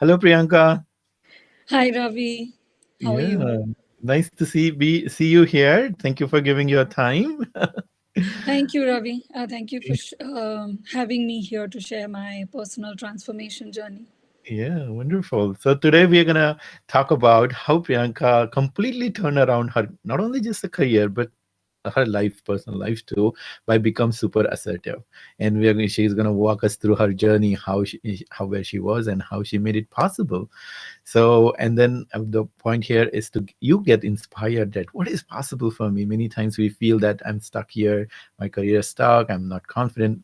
Hello, Priyanka. Hi, Ravi. How are you? Yeah, nice to see you here. Thank you for giving your time. Thank you, Ravi. Thank you for having me here to share my personal transformation journey. Yeah, wonderful. So today we are gonna talk about how Priyanka completely turned around her not only just a career but her life, personal life too, by become super assertive. And she's gonna walk us through her journey, how where she was and how she made it possible. So, and then the point here is to you get inspired that what is possible for me. Many times we feel that I'm stuck here, my career is stuck, I'm not confident.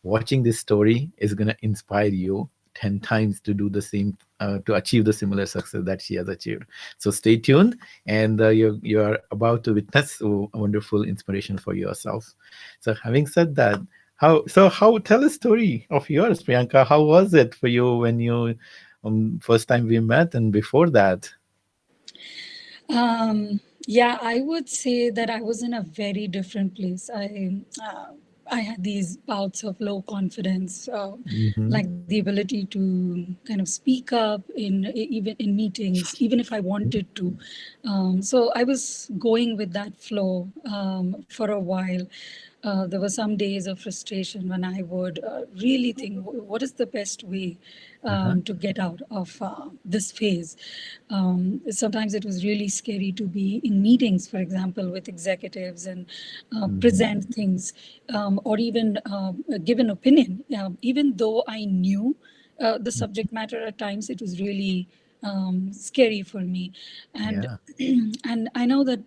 Watching this story is going to inspire you 10 times to do the same, to achieve the similar success that she has achieved. So stay tuned, and you're about to witness a wonderful inspiration for yourself. So having said that, how tell a story of yours, Priyanka. How was it for you when you first time we met and before that? Yeah, I would say that I was in a very different place. I had these bouts of low confidence, Mm-hmm. like the ability to kind of speak up even in meetings, even if I wanted to. So I was going with that flow for a while. There were some days of frustration when I would really think, what is the best way Uh-huh. to get out of this phase? Sometimes it was really scary to be in meetings, for example, with executives and Mm-hmm. present things or even give an opinion. Even though I knew the subject matter at times, it was really scary for me. And, Yeah. and I know that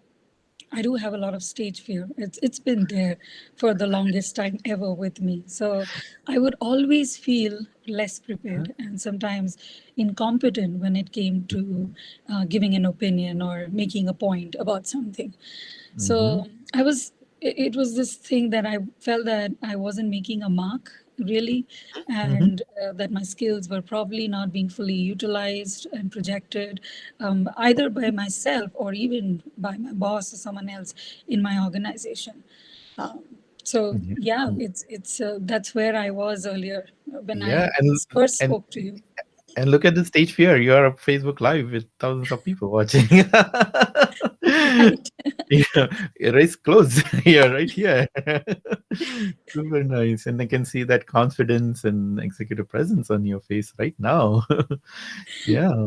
I do have a lot of stage fear. It's been there for the longest time ever with me. So I would always feel less Uh-huh. prepared and sometimes incompetent when it came to giving an opinion or making a point about something. Mm-hmm. So I was. It was this thing that I felt that I wasn't making a mark really, Mm-hmm. and that my skills were probably not being fully utilized and projected, either by myself or even by my boss or someone else in my organization. Um, so Yeah. yeah, it's that's where I was earlier when Yeah, I first and spoke to you. And look at the stage fear. You are on Facebook Live with thousands of people watching. Right. Yeah, race close. Yeah, right here. Super nice. And I can see that confidence and executive presence on your face right now. Yeah,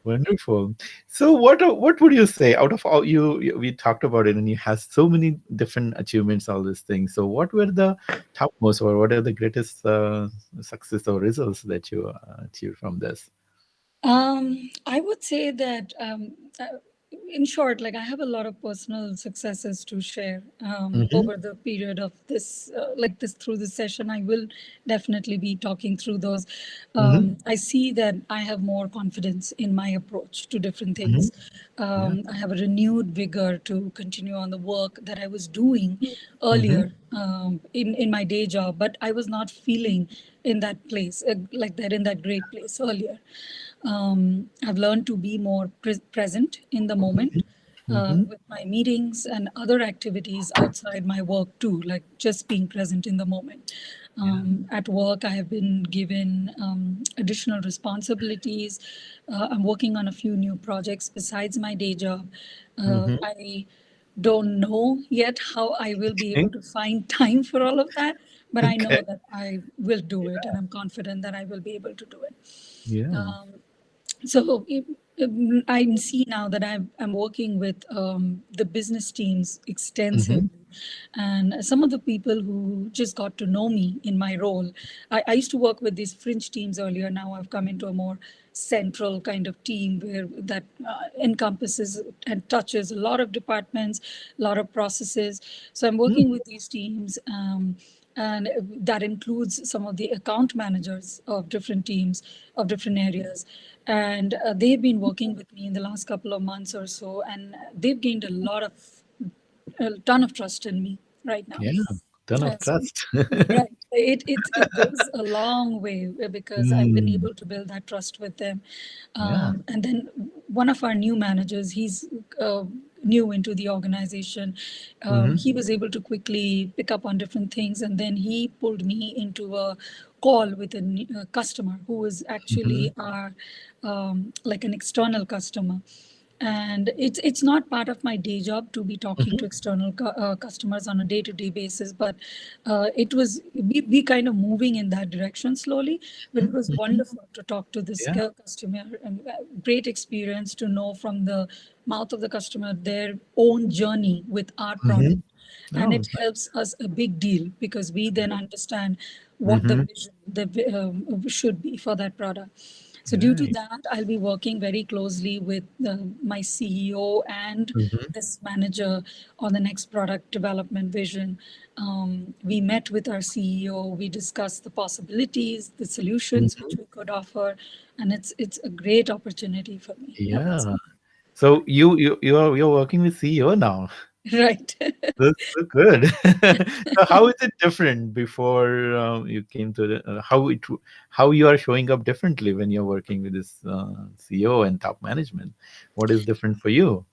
wonderful. So what would you say out of all we talked about it and you have so many different achievements, all these things. So what were the topmost or what are the greatest success or results that you achieved from this? I would say that, in short, like I have a lot of personal successes to share Mm-hmm, over the period of this, like this through this session. I will definitely be talking through those. mm-hmm, I see that I have more confidence in my approach to different mm-hmm. things. Yeah. I have a renewed vigor to continue on the work that I was doing Mm-hmm, earlier in my day job, but I was not feeling in that place, like that, in that great place earlier. I've learned to be more present in the moment mm-hmm. with my meetings and other activities outside my work too, like just being present in the moment. Yeah. At work, I have been given additional responsibilities. I'm working on a few new projects besides my day job. Mm-hmm. I don't know yet how I will be Okay. able to find time for all of that, but I Okay. know that I will do it, and I'm confident that I will be able to do it. Yeah. Um, so I see now that I'm working with the business teams Mm-hmm. extensively. And some of the people who just got to know me in my role, I used to work with these fringe teams earlier. Now I've come into a more central kind of team where that encompasses and touches a lot of departments, a lot of processes. So I'm Mm. working with these teams. And that includes some of the account managers of different teams of different areas, and they've been working with me in the last couple of months or so, and they've gained a ton of trust in me right now. Yeah. Ton of So, trust. right, it goes a long way because I've been Mm. able to build that trust with them. Yeah. And then one of our new managers, he's uh, new into the organization. Mm-hmm. He was able to quickly pick up on different things, and then he pulled me into a call with a customer who was Mm-hmm. actually our like an external customer. And it's not part of my day job to be talking to external customers on a day-to-day basis, but it was we kind of moving in that direction slowly. But it was Mm-hmm. wonderful to talk to this Yeah. customer, and great experience to know from the mouth of the customer their own journey with our product. Mm-hmm. And Oh, it helps us a big deal because we then understand what the mm-hmm. vision should be for that product. So due to Right. that, I'll be working very closely with my CEO and Mm-hmm. this manager on the next product development vision. We met with our CEO. We discussed the possibilities, the solutions which Mm-hmm. we could offer, and it's a great opportunity for me, I would say. Yeah. So you're working with CEO now. Right. That's so good. So how is it different before you came to how you are showing up differently when you're working with this CEO and top management? What is different for you?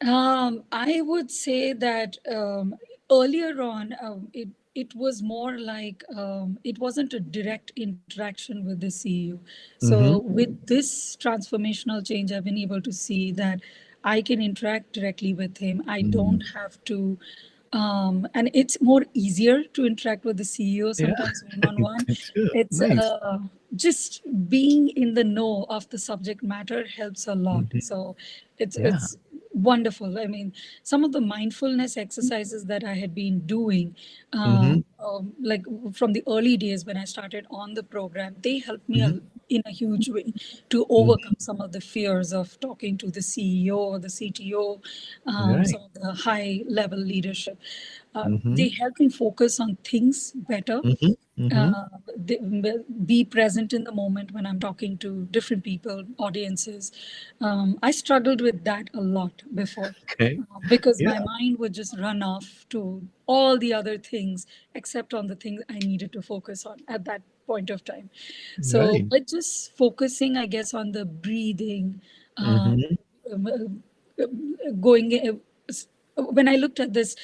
I would say that earlier on, it was more like it wasn't a direct interaction with the CEO. So Mm-hmm. with this transformational change, I've been able to see that I can interact directly with him. I Mm. don't have to and it's more easier to interact with the CEO Yeah, sometimes one on one. that's good. It's Nice. just being in the know of the subject matter helps a lot. Hmm. So Yeah. it's wonderful. I mean, some of the mindfulness exercises that I had been doing, Mm-hmm. like from the early days when I started on the program, they helped me Hmm. in a huge way to overcome some of the fears of talking to the CEO or the CTO, Right. some of the high level leadership. Mm-hmm. They help me focus on things better, Mm-hmm. Mm-hmm. uh, be present in the moment when I'm talking to different people, audiences. I struggled with that a lot before Okay. because Yeah. my mind would just run off to all the other things except on the things I needed to focus on at that point of time. So, Right. but just focusing, I guess, on the breathing, uh, Mm-hmm. going when I looked at this,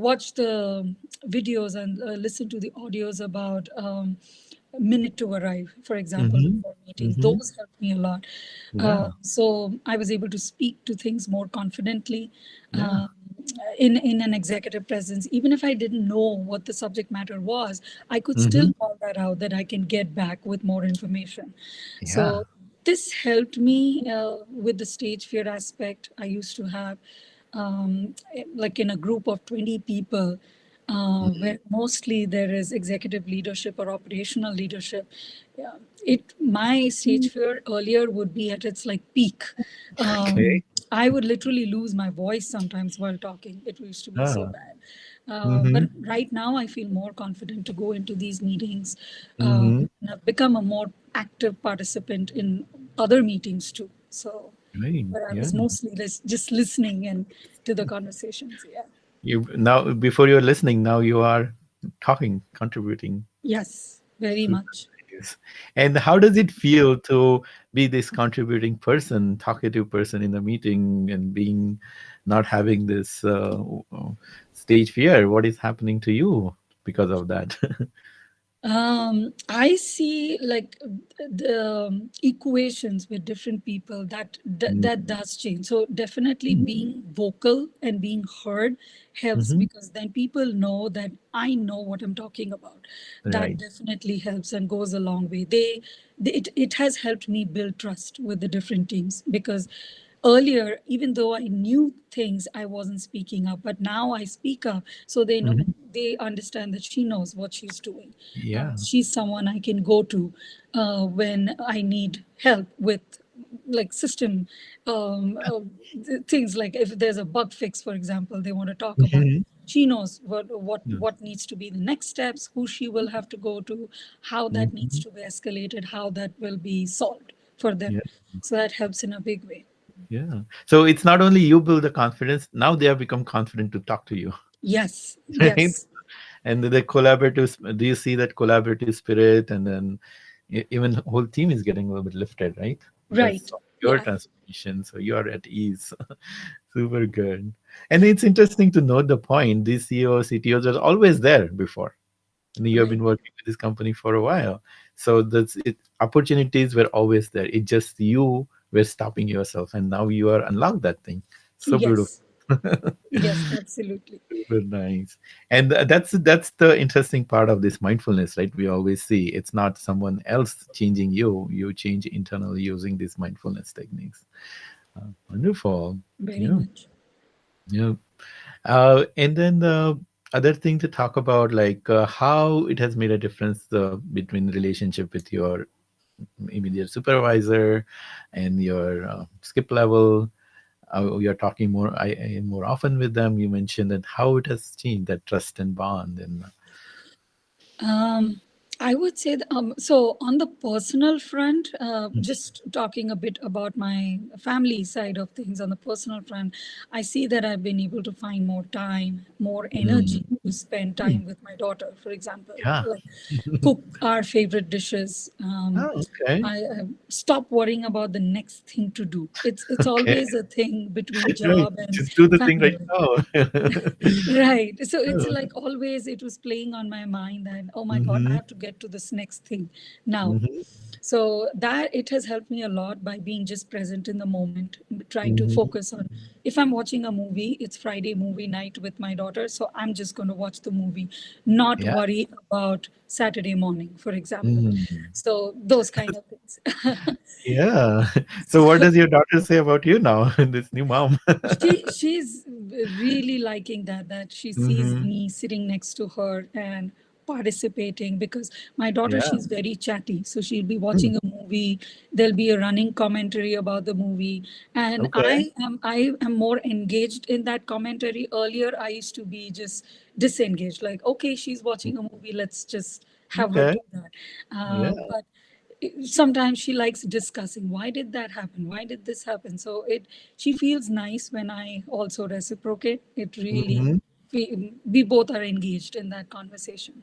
watched the videos and listened to the audios about minute to arrive, for example, Mm-hmm. before meetings, Mm-hmm. those helped me a lot. Yeah. So I was able to speak to things more confidently. Yeah. Um, in an executive presence, even if I didn't know what the subject matter was, I could still Mm-hmm. call that out that I can get back with more information. Yeah. So this helped me with the stage fear aspect I used to have, like in a group of 20 people, Mm-hmm. where mostly there is executive leadership or operational leadership. Yeah, it my stage fear earlier would be at its like peak. Okay. I would literally lose my voice sometimes while talking. It used to be so Ah. bad. Mm-hmm. But right now, I feel more confident to go into these meetings, Mm-hmm. and I've become a more active participant in other meetings too. So, Right. where I Yeah. was mostly just listening and to the conversations. Yeah. You now before you're listening, now you are talking, contributing. Yes, very Super much. nice. And how does it feel to be this contributing person, talkative person in the meeting and being not having this stage fear? What is happening to you because of that? I see like the equations with different people that does change. So definitely being vocal and being heard helps Mm-hmm. because then people know that I know what I'm talking about. That Right. definitely helps and goes a long way. It has helped me build trust with the different teams because earlier, even though I knew things, I wasn't speaking up, but now I speak up so they know, Hmm. they understand that she knows what she's doing. Yeah. She's someone I can go to when I need help with like system things, like if there's a bug fix, for example, they want to talk about. Hmm. She knows Yeah. what needs to be the next steps, who she will have to go to, how that needs Hmm. to be escalated, how that will be solved for them. Yeah. So that helps in a big way. Yeah. So it's not only you build the confidence, now they have become confident to talk to you, Yes, right? yes, And the collaborative, do you see that collaborative spirit? And then even the whole team is getting a little bit lifted, right? Because right. of your Yeah. transformation. So you're at ease. Super good. And it's interesting to note the point. These CEOs, CTOs are always there before. And you have Right. been working with this company for a while. So that's it. Opportunities were always there. It's just you were stopping yourself, and now you are unlocked that thing. So beautiful. Yes. Yes, absolutely. Super nice. And that's the interesting part of this mindfulness, right? We always see it's not someone else changing you. You change internally using these mindfulness techniques. Wonderful. Very Yeah. much. Yeah. And then the other thing to talk about, like how it has made a difference between relationship with your immediate supervisor and your skip level. You're talking more often with them. You mentioned that how it has changed that trust and bond, and Um, I would say so on the personal front, just talking a bit about my family side of things. On the personal front, I see that I've been able to find more time, more mm, energy to spend mm, time with my daughter, for example, yeah. like cook our favorite dishes. Oh, okay. I stop worrying about the next thing to do. It's Okay. always a thing between Right. job and Just do the thing right family. now. Right. So it's Oh. like always it was playing on my mind that, oh my God, I Mm-hmm. have to get to this next thing now. Mm-hmm. So that it has helped me a lot by being just present in the moment, trying to Mm-hmm. focus on if I'm watching a movie, it's Friday movie night with my daughter. So I'm just going to watch the movie, not Yeah. worry about Saturday morning, for example. Mm. So those kind of things. Yeah. So what does your daughter say about you now, this new mom? She's really liking that she sees Mm-hmm. me sitting next to her and participating, because my daughter, Yeah. she's very chatty, so she'll be Mm. watching a movie, there'll be a running commentary about the movie, and Okay. I am more engaged in that commentary. Earlier I used to be just disengaged, like, okay, she's watching a movie, let's just have her Okay. do that. Yeah. But sometimes she likes discussing, why did that happen, why did this happen. So it she feels nice when I also reciprocate. It really, Mm-hmm. we both are engaged in that conversation.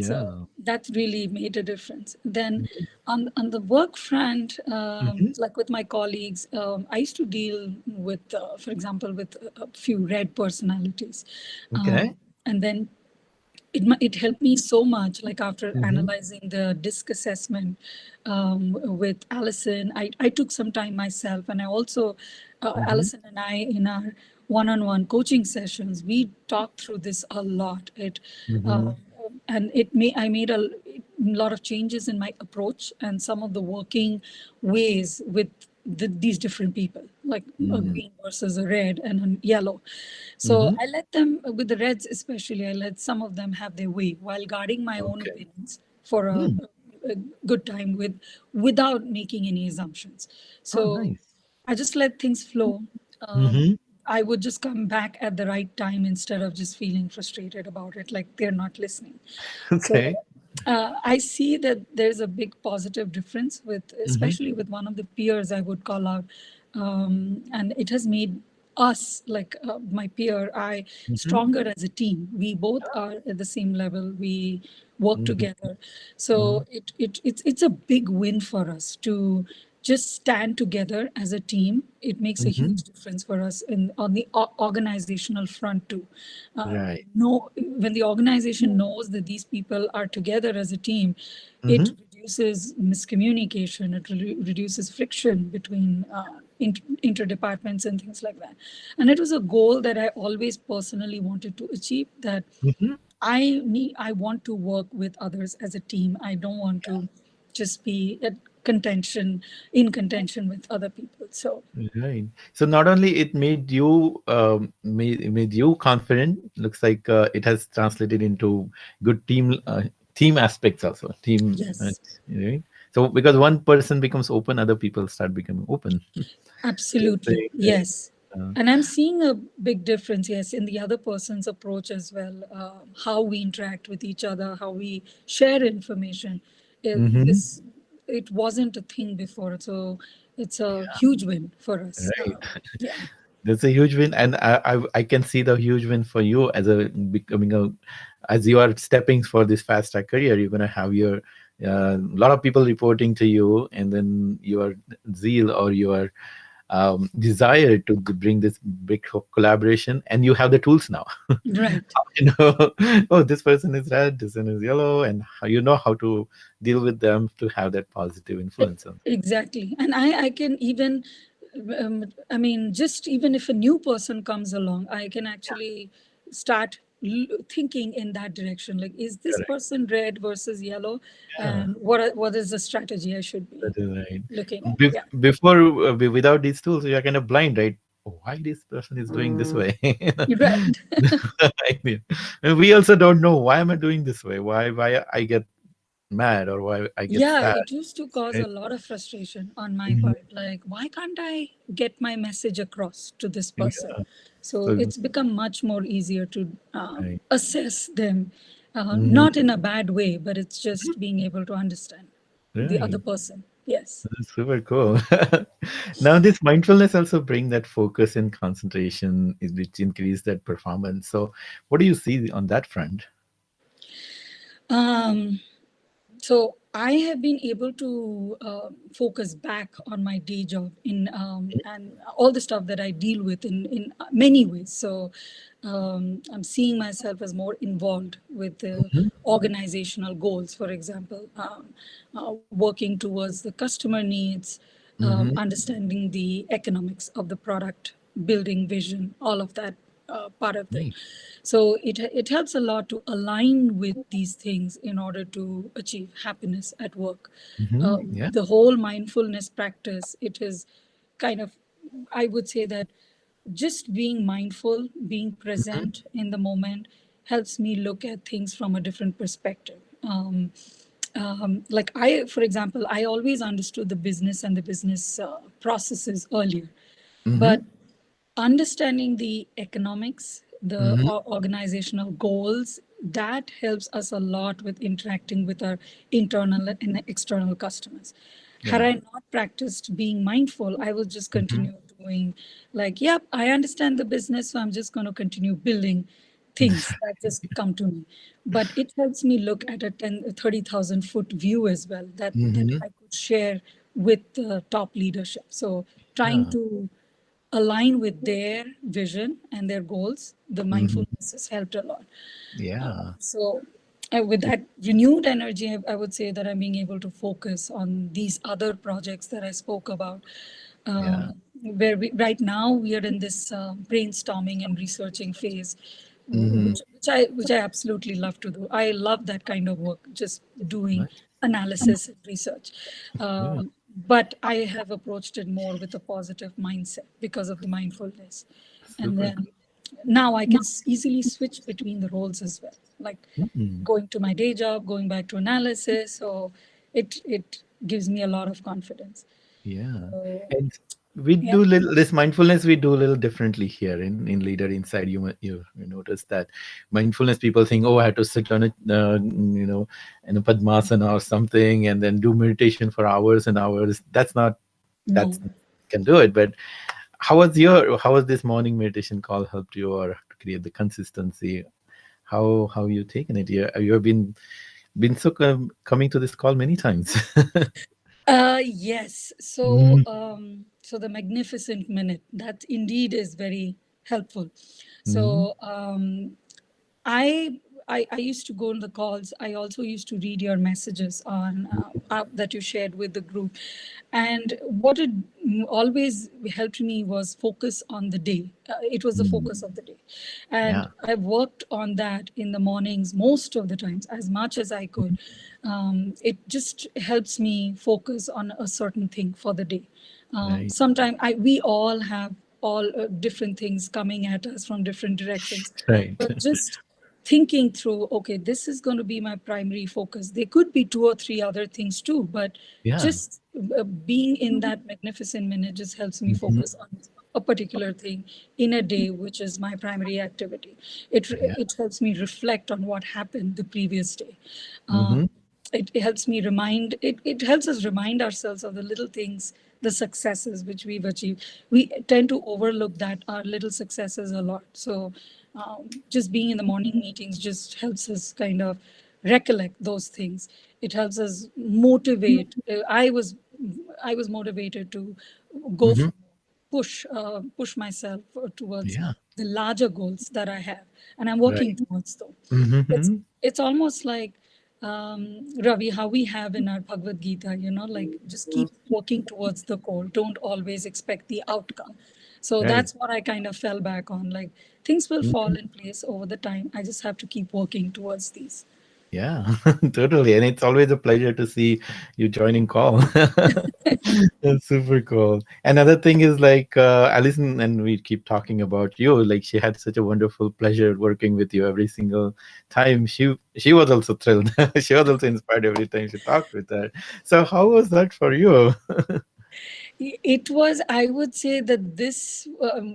So Yeah. that really made a difference. Then on the work front, Mm-hmm. like with my colleagues, I used to deal with, for example, with a few red personalities, Okay. and then it helped me so much, like after Mm-hmm. analyzing the disc assessment with Allison. I took some time myself, and I also Mm-hmm. Allison and I, in our one-on-one coaching sessions, we talked through this a lot. It Mm-hmm. uh, and it may I made a lot of changes in my approach and some of the working ways with these different people, like a Mm-hmm. green versus a red and a yellow. So Mm-hmm. I let them, with the reds especially, I let some of them have their way while guarding my own Okay. opinions for Mm. a good time without making any assumptions. Oh, So nice. I just let things flow. Um, Mm-hmm. I would just come back at the right time instead of just feeling frustrated about it, like they're not listening. Okay. So I see that there's a big positive difference with, Mm-hmm. especially with one of the peers I would call out, and it has made us, like my peer, I Mm-hmm. stronger as a team. We both are at the same level. We work Mm-hmm. together, so it's a big win for us to just stand together as a team. It makes a Mm-hmm. huge difference for us in on the organizational front too. Right. No, when the organization knows that these people are together as a team, it Mm-hmm. reduces miscommunication. It reduces friction between interdepartments and things like that. And it was a goal that I always personally wanted to achieve. That Mm-hmm. I want to work with others as a team. I don't want to just be at contention in contention with other people. So Right. So not only it made you made you confident, looks like it has translated into good team aspects also. Team, yes. right? So because one person becomes open, other people start becoming open. Same Absolutely, thing, right? yes. And I'm seeing a big difference, yes, in the other person's approach as well. How we interact with each other, how we share information. Mm-hmm. It wasn't a thing before, so it's a huge win for us. Right. Yeah, That's a huge win, and I can see the huge win for you as a becoming a as you are stepping for this fast track career. You're gonna have your lot of people reporting to you, and then your zeal or your desire to bring this big collaboration, and you have the tools now. Right. You know, oh, this person is red, this one is yellow, and how, you know how to deal with them to have that positive influence on Exactly. And I can even, I mean, just even if a new person comes along, I can actually start thinking in that direction. Like, is this correct. person red versus yellow? Yeah, And what is the strategy I should that be is right. looking at? Yeah. Before, without these tools, you are kind of blind, right? Oh, why this person is doing this way? You're right. I mean, and we also don't know why am I doing this way? Why I get mad or why I get Yeah, sad? it used to cause a Right? lot of frustration on my Mhm. part. Like, why can't I get my message across to this person? Yeah. So So it's become much more easier to right. assess them, Mhm. not in a bad way, but it's just being able to understand the other Right. person. Yes. That's super cool. Now, this mindfulness also bring that focus and concentration, which increase that performance. So, what do you see on that front? Um, So I have been able to focus back on my day job in and all the stuff that I deal with in many ways. So I'm seeing myself as more involved with the Mhm. organizational goals, for example, working towards the customer needs, Mhm. understanding the economics of the product, building vision, all of that part of it. Right. So it helps a lot to align with these things in order to achieve happiness at work. Yeah. The whole mindfulness practice, it is kind of, I would say that just being mindful, being Mhm. present in the moment, helps me look at things from a different perspective. Like for example, I always understood the business and the business processes earlier, Mhm. but understanding the economics, the Mhm. organizational goals, that helps us a lot with interacting with our internal and external customers. Had Yeah. I not practiced being mindful, I would just Mhm. continue doing like, yep, I understand the business, so I'm just going to continue building things that just come to me. But it helps me look at a 30,000 foot view as well, that Mhm. I could share with the top leadership. So trying Yeah. to align with their vision and their goals, the Mhm. mindfulness has helped a lot. Yeah. So, with that renewed energy, I would say that I'm being able to focus on these other projects that I spoke about. Yeah. Where right now we are in this brainstorming and researching phase, Mhm. which I absolutely love to do. I love that kind of work, just doing Nice. analysis and research. Yeah. But I have approached it more with a positive mindset because of the mindfulness, and Super then now I can easily switch between the roles as well, like cool. Mhm. going to my day job, going back to analysis. So it gives me a lot of confidence. Yeah. So And we yeah, do little this mindfulness we do a little differently here in Leader Inside. You notice that mindfulness people think, oh, I have to sit on a in a padmasana or something and then do meditation for hours and hours. That's not no. that's can do it. But how was this morning meditation call helped you or to create the consistency? How you taken it? You have been so coming to this call many times. Yes. So, Mhm. so the magnificent minute, that indeed is very helpful. Mhm. So, I, I used to go on the calls. I also used to read your messages on that you shared with the group, and what it always helped me was focus on the day. It was the Mm. focus of the day, and Yeah. I worked on that in the mornings most of the times as much as I could. It just helps me focus on a certain thing for the day. Right. Sometimes we all have all different things coming at us from different directions, Right. but just thinking through, okay, this is going to be my primary focus. There could be two or three other things too, but Yeah. just being in that magnificent minute just helps me Mhm. focus on a particular thing in a day, which is my primary activity. Yeah. It helps me reflect on what happened the previous day. Mhm. It helps me it helps us remind ourselves of the little things, the successes which we've achieved. We tend to overlook that our little successes a lot. So just being in the morning meetings just helps us kind of recollect those things. It helps us motivate. I was motivated to go Mhm. for more. push myself towards Yeah. the larger goals that I have, and I'm Right. working towards them. It's Mm-hmm. it's almost like, Ravi, how we have in our Bhagavad Gita, like just keep working towards the goal. Don't always expect the outcome. So Right. that's what I kind of fell back on. Like things will fall in place over the time. I just have to keep working towards these. Yeah, totally. And it's always a pleasure to see you joining call. That's super cool. Another thing is like Alison, and we keep talking about you. Like she had such a wonderful pleasure working with you every single time. She was also thrilled. She was also inspired every time she talked with her. So how was that for you? It was, I would say that this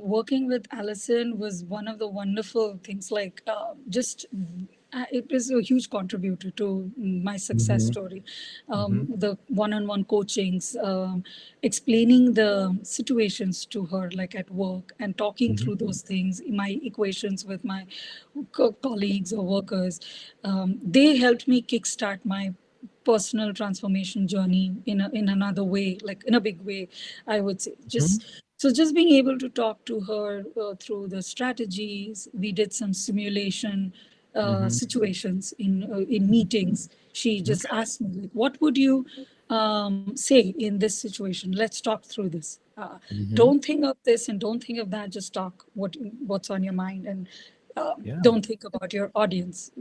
working with Allison was one of the wonderful things. Like, just it was a huge contributor to my success Mm-hmm. story. Mm-hmm. The one-on-one coachings, explaining the situations to her, like at work, and talking Mm-hmm. through those things, my equations with my colleagues or workers. They helped me kickstart my personal transformation journey in another way, like in a big way, I would say. Just being able to talk to her through the strategies. We did some simulation Mm-hmm. situations in meetings. She just Okay. asked me, like, what would you say in this situation? Let's talk through this. Mm-hmm. Don't think of this and don't think of that. Just talk what's on your mind, and Yeah. don't think about your audience.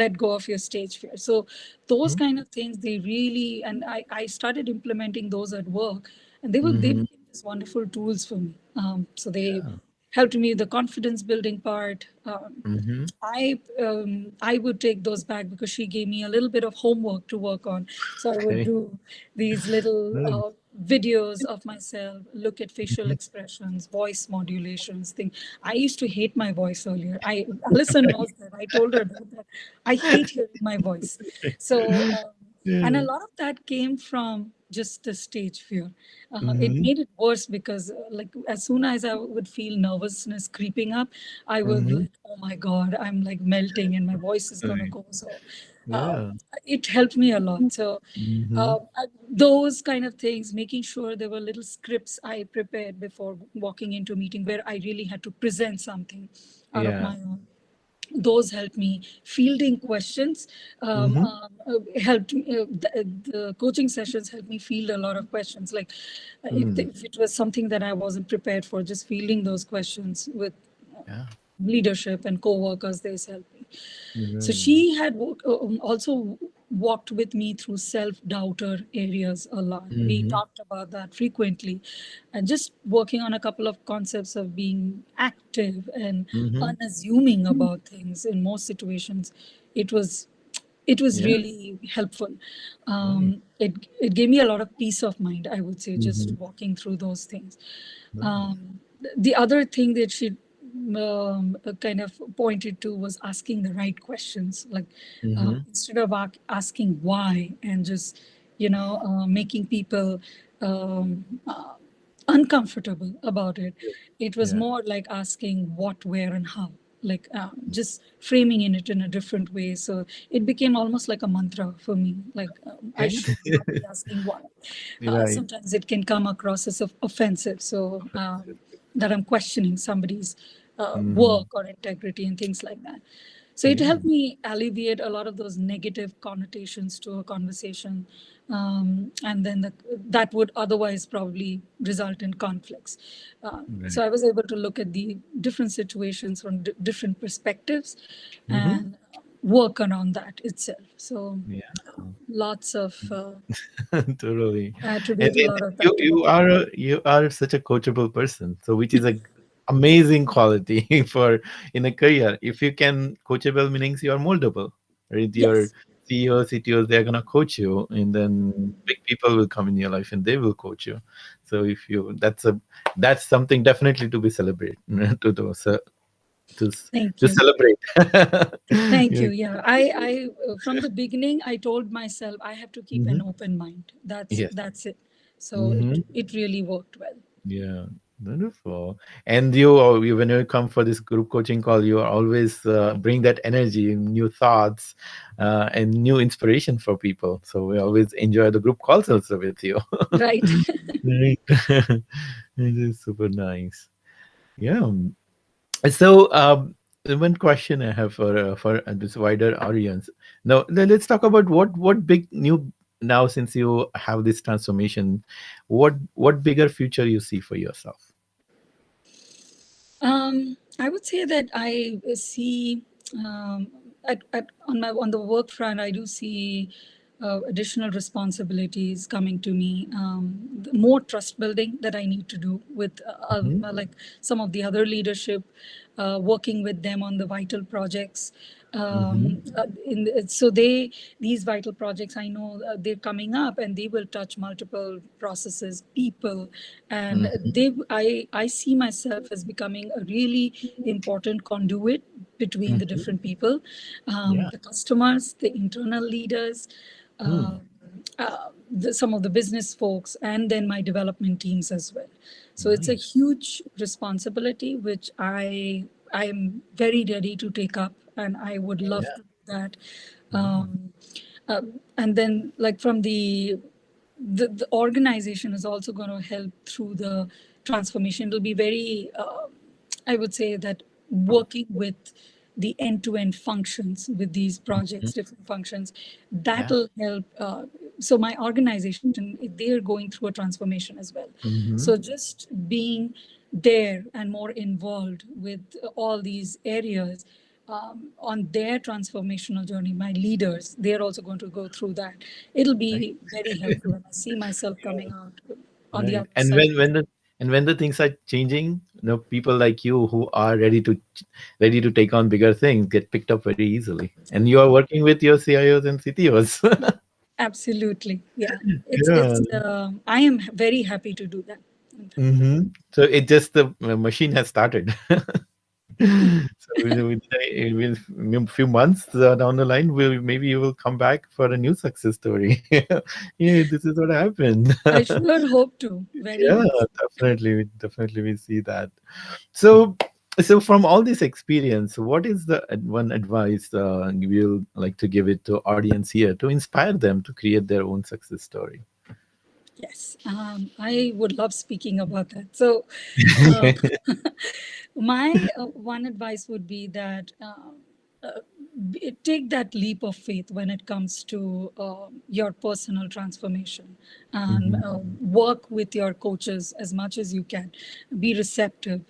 Let go of your stage fear. So those kind of things, they really, and I started implementing those at work, and they Mm-hmm. became these wonderful tools for me. So they Yeah. helped me the confidence building part. Mm-hmm. I would take those back because she gave me a little bit of homework to work on. So I would Okay. do these little Good. videos of myself, look at facial Mhm. expressions, voice modulations. Thing. I used to hate my voice earlier. Alison knows that. I told her that I hate hearing my voice. So. And a Yeah. lot of that came from just the stage fear. It Mm-hmm. made it worse because, like, as soon as I would feel nervousness creeping up, I would Mm-hmm. like, oh my God, I'm like melting and my voice is gonna Right. go. So, uh, Yeah. it helped me a lot. So, Mm-hmm. those kind of things, making sure there were little scripts I prepared before walking into a meeting where I really had to present something out of Yeah. my own. Those helped me. Fielding questions Mhm. helped me. The coaching sessions helped me field a lot of questions. Like Mm. if it was something that I wasn't prepared for, just fielding those questions with Yeah. leadership and co-workers, they helped me. So Right. she had also walked with me through self-doubter areas a lot. We Mhm. talked about that frequently, and just working on a couple of concepts of being active and Mhm. unassuming about things in most situations. It was it was Yeah. really helpful. Right. It gave me a lot of peace of mind, I would say, just Mhm. walking through those things. Nice. The other thing that she kind of pointed to was asking the right questions. Like Mhm. instead of asking why and just making people um, uh, uncomfortable about it, it was Yeah. more like asking what, where, and how. Like just framing in it in a different way. So it became almost like a mantra for me. Like I Okay. should not be asking why. Right. Sometimes it can come across as offensive. So that I'm questioning somebody's Mhm. work or integrity and things like that. So it Yeah. helped me alleviate a lot of those negative connotations to a conversation, and then that would otherwise probably result in conflicts. So Right. I was able to look at the different situations from different perspectives Mhm. and work around that itself. So Yeah. lots of Totally. I And attribute a then lot of you that to you working. are you are such a coachable person, so which is a amazing quality for in a career. If you can coachable meanings you are moldable, right? Your Yes, CEO, CTOs, they're gonna coach you, and then big people will come in your life and they will coach you. So if you that's something definitely to be celebrated to those to s- thank to you. celebrate. Thank Yeah. you. Yeah, from the beginning, I told myself I have to keep an Hmm. open mind. Yes. That's it. So Hmm. it really worked well. Yeah, wonderful. And when you come for this group coaching call, you always bring that energy, new thoughts, and new inspiration for people. So we always enjoy the group calls also with you. Right. Right. It is super nice. Yeah. So, one question I have for this wider audience. Now, let's talk about what big new now, since you have this transformation. What bigger future you see for yourself? I would say that I see on the work front, I do see additional responsibilities coming to me, more trust building that I need to do with Hmm. like some of the other leadership, working with them on the vital projects. Hmm. So these vital projects, I know they're coming up and they will touch multiple processes, people, and Hmm. I see myself as becoming a really important conduit between the Hmm. different people, Yeah. the customers, the internal leaders, Hmm. uh, some of the business folks, and then my development teams as well. So it's a Nice. huge responsibility, which I am very ready to take up, and I would love Yeah. to do that. Yeah. Um, and then, like from the organization is also going to help through the transformation. It'll be very, I would say that working with the end-to-end functions with these Mhm. projects, different functions, Yeah. that'll help. So my organization, they're going through a transformation as well. So Hmm. just being there and more involved with all these areas on their transformational journey, my leaders, they're also going to go through that. It'll Right. be very helpful, and I see myself coming out on the Right. other And side. when the things are changing, people like you who are ready to take on bigger things get picked up very easily. And you are working with your CIOs and CTOs. Absolutely, yeah. Yeah. It's I am very happy to do that. In fact. So it just the machine has started. So within a few months down the line, maybe you will come back for a new success story. Yeah, this is what happened. I sure hope to very Yeah, much. definitely we see that. So, so from all this experience, what is the one advice you will like to give it to audience here to inspire them to create their own success story? Yes, I would love speaking about that. So, uh, my one advice would be that take that leap of faith when it comes to your personal transformation, and Hmm. work with your coaches as much as you can. Be receptive.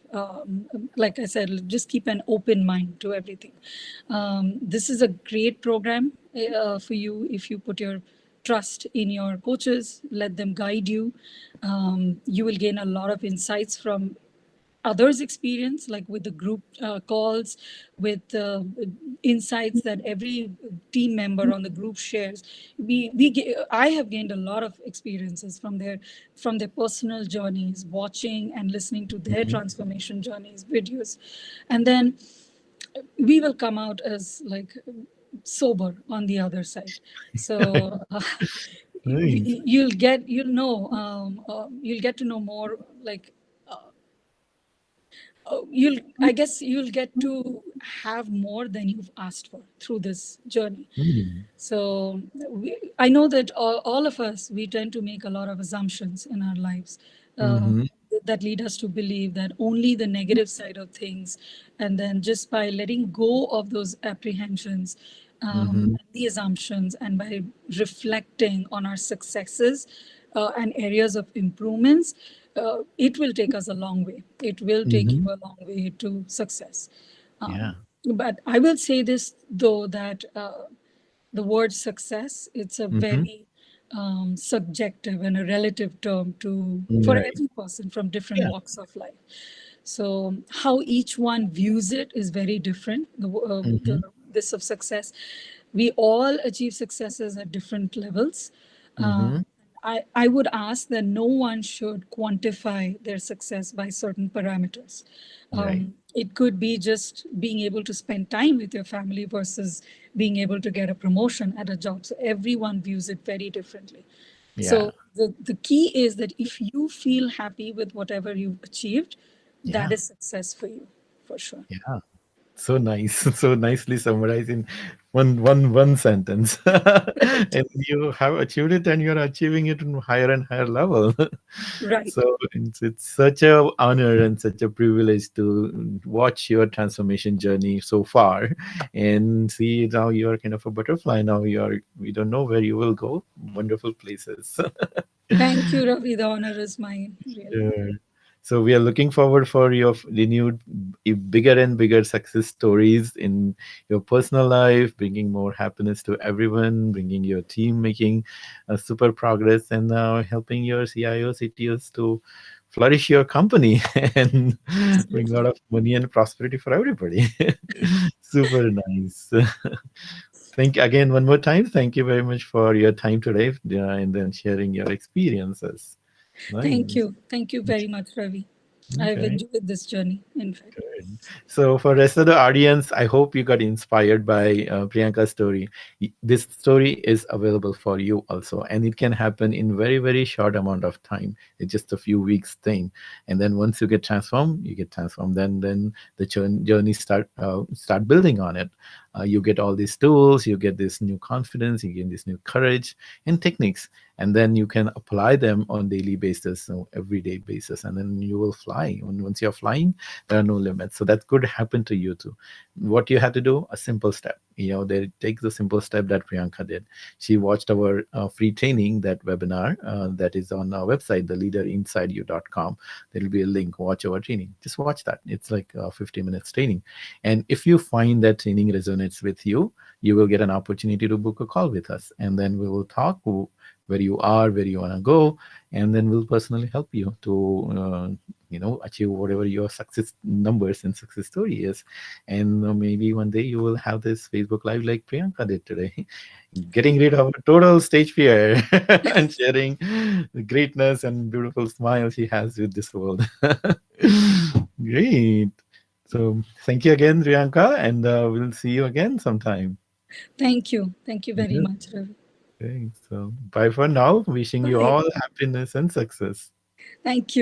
Like I said, just keep an open mind to everything. This is a great program for you if you put your trust in your coaches, let them guide you. You will gain a lot of insights from others' experience, like with the group calls, with insights that every team member on the group shares. I have gained a lot of experiences from their personal journeys, watching and listening to their Hmm. transformation journeys, videos, and then we will come out as like sober on the other side. So Nice. you'll get to know more, like you'll I guess you'll get to have more than you've asked for through this journey. Hmm. So I know that all of us, we tend to make a lot of assumptions in our lives uh, Hmm. that lead us to believe that only the negative side of things. And then just by letting go of those apprehensions, Hmm. the assumptions, and by reflecting on our successes and areas of improvements, it will take us a long way. It will take you Hmm. a long way to success. Yeah. But I will say this though, that the word success, it's a Hmm. very subjective and a relative term to for Right. every person from different Yeah. walks of life. So how each one views it is very different. The Hmm. this of success, we all achieve successes at different levels. uh, Hmm. I would ask that no one should quantify their success by certain parameters. Right. It could be just being able to spend time with your family versus being able to get a promotion at a job. So everyone views it very differently. Yeah. So the key is that if you feel happy with whatever you've achieved, that Yeah. is success for you, for sure. Yeah. So nice. So nicely summarizing. one sentence. And you have achieved it, and you're achieving it in higher and higher level. Right. So it's such a honor and such a privilege to watch your transformation journey so far, and see now you're kind of a butterfly. Now you're, we don't know where you will go. Wonderful places. Thank you, Ravi. The honor is mine, really. Sure. So we are looking forward for your renewed, bigger and bigger success stories in your personal life, bringing more happiness to everyone, bringing your team, making super progress, and helping your CIO, CTOs to flourish your company and bring a lot Absolutely. of money and prosperity for everybody. Super nice. Thank you again one more time. Thank you very much for your time today, and then sharing your experiences. Thank Nice. you. Thank you very much, Ravi. I've Okay. enjoyed this journey, in fact. Good. So for rest of the audience, I hope you got inspired by Priyanka's story. This story is available for you also, and it can happen in very short amount of time. It's just a few weeks thing, and then once you get transformed, you get transformed. Then the journey start building on it. You get all these tools, you get this new confidence, you get this new courage and techniques, and then you can apply them on daily basis, so everyday basis, and then you will fly. And once you're flying, there are no limits. So that could happen to you too. What you had to do, a simple step. They take the simple step that Priyanka did. She watched our free training, that webinar that is on our website, theleaderinsideyou.com. There'll be a link. Watch our training. Just watch that. It's like 50 minutes training. And if you find that training resonates with you, you will get an opportunity to book a call with us, and then we will talk where you are, where you want to go, and then we'll personally help you to achieve whatever your success numbers and success story is. And maybe one day you will have this Facebook live like Priyanka did today, getting rid of a total stage fear and sharing the greatness and beautiful smile she has with this world. Great. So thank you again, Priyanka, and we'll see you again sometime. Thank you. Thank you very Yeah. much, Ravi. Okay, so bye for now. Wishing you Bye. all happiness and success. Thank you.